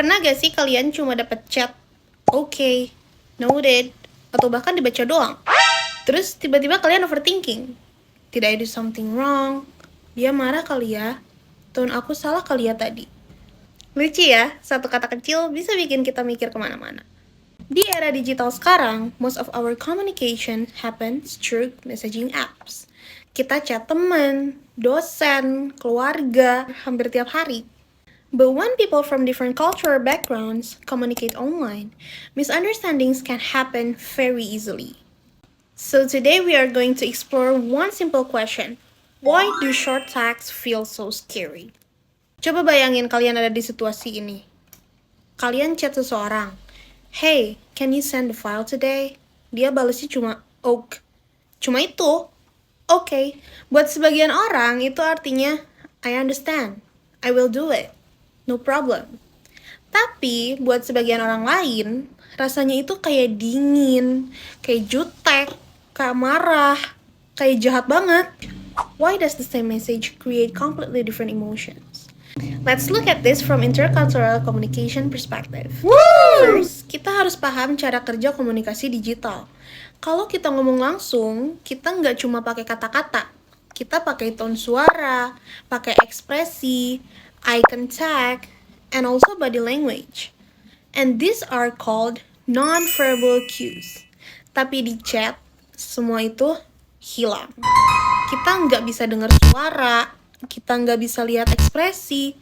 Pernah gak sih kalian cuma dapat chat, okay, noted, atau bahkan dibaca doang? Terus tiba-tiba kalian overthinking. Did I do something wrong? Dia marah kali ya? Tone aku salah kali ya tadi? Lucu ya, satu kata kecil bisa bikin kita mikir kemana-mana. Di era digital sekarang, most of our communication happens through messaging apps. Kita chat teman, dosen, keluarga, hampir tiap hari. But when people from different cultural backgrounds communicate online, misunderstandings can happen very easily. So today we are going to explore one simple question. Why do short texts feel so scary? Coba bayangin kalian ada di situasi ini. Kalian chat seseorang, "Hey, can you send the file today?" Dia balasnya cuma, "Ok." Cuma itu. Okay. Buat sebagian orang itu artinya, "I understand. I will do it. No problem." Tapi buat sebagian orang lain, rasanya itu kayak dingin, kayak jutek, kayak marah, kayak jahat banget. Why does the same message create completely different emotions? Let's look at this from intercultural communication perspective. First, kita harus paham cara kerja komunikasi digital. Kalau kita ngomong langsung, kita nggak cuma pakai kata-kata. Kita pakai tone suara, pakai ekspresi, eye contact, and also body language. And these are called non-verbal cues. Tapi di chat, semua itu hilang. Kita nggak bisa dengar suara, kita nggak bisa lihat ekspresi.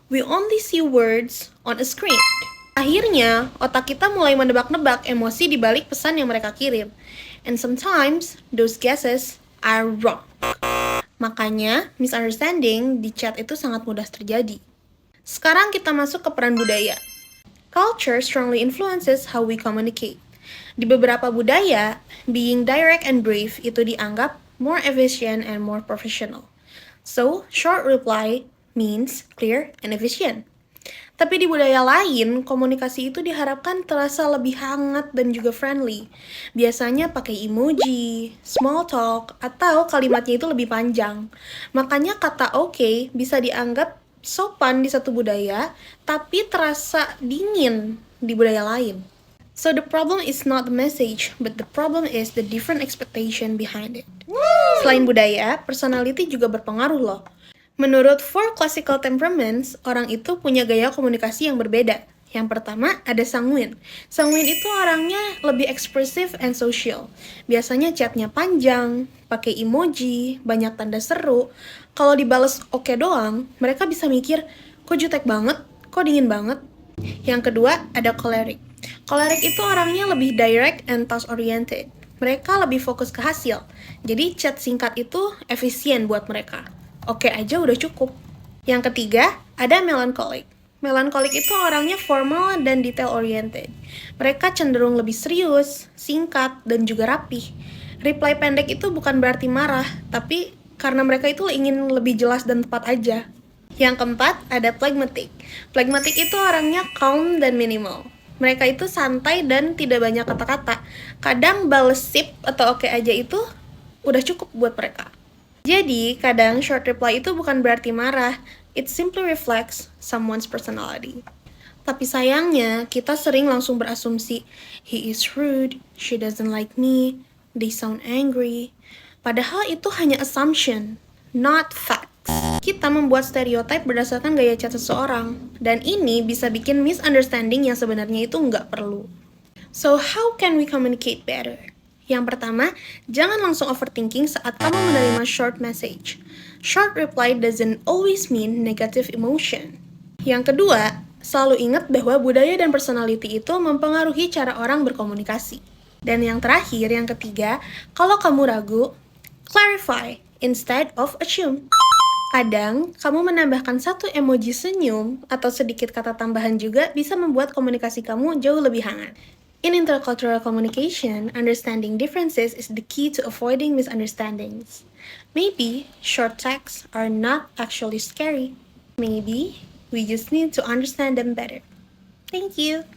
We only see words on a screen. Akhirnya, otak kita mulai menebak-nebak emosi di balik pesan yang mereka kirim. And sometimes, those guesses are wrong. Makanya, misunderstanding di chat itu sangat mudah terjadi. Sekarang kita masuk ke peran budaya. Culture strongly influences how we communicate. Di beberapa budaya, being direct and brief itu dianggap more efficient and more professional. So, short reply means clear and efficient. Tapi di budaya lain, komunikasi itu diharapkan terasa lebih hangat dan juga friendly. Biasanya pakai emoji, small talk, atau kalimatnya itu lebih panjang. Makanya kata okay bisa dianggap sopan di satu budaya, tapi terasa dingin di budaya lain. So the problem is not the message, but the problem is the different expectation behind it. Selain budaya, personality juga berpengaruh loh. Menurut 4 classical temperaments, orang itu punya gaya komunikasi yang berbeda. Yang pertama, ada sanguin. Sanguin itu orangnya lebih ekspresif and social. Biasanya chatnya panjang, pakai emoji, banyak tanda seru. Kalau dibales oke doang, mereka bisa mikir, kok jutek banget, kok dingin banget. Yang kedua, ada choleric. Choleric itu orangnya lebih direct and task-oriented. Mereka lebih fokus ke hasil. Jadi chat singkat itu efisien buat mereka. Oke aja udah cukup. Yang ketiga, ada melancholic. Melancholic itu orangnya formal dan detail-oriented. Mereka cenderung lebih serius, singkat, dan juga rapih. Reply pendek itu bukan berarti marah, tapi karena mereka itu ingin lebih jelas dan tepat aja. Yang keempat, ada phlegmatic. Phlegmatic itu orangnya calm dan minimal. Mereka itu santai dan tidak banyak kata-kata. Kadang bales sip atau oke aja itu udah cukup buat mereka. Jadi, kadang short reply itu bukan berarti marah, it simply reflects someone's personality. Tapi sayangnya, kita sering langsung berasumsi, he is rude, she doesn't like me, they sound angry. Padahal itu hanya assumption, not facts. Kita membuat stereotype berdasarkan gaya chat seseorang, dan ini bisa bikin misunderstanding yang sebenarnya itu nggak perlu. So, how can we communicate better? Yang pertama, jangan langsung overthinking saat kamu menerima short message. Short reply doesn't always mean negative emotion. Yang kedua, selalu ingat bahwa budaya dan personality itu mempengaruhi cara orang berkomunikasi. Dan yang terakhir, yang ketiga, kalau kamu ragu, clarify instead of assume. Kadang, kamu menambahkan satu emoji senyum atau sedikit kata tambahan juga bisa membuat komunikasi kamu jauh lebih hangat. In intercultural communication, understanding differences is the key to avoiding misunderstandings. Maybe short texts are not actually scary. Maybe we just need to understand them better. Thank you.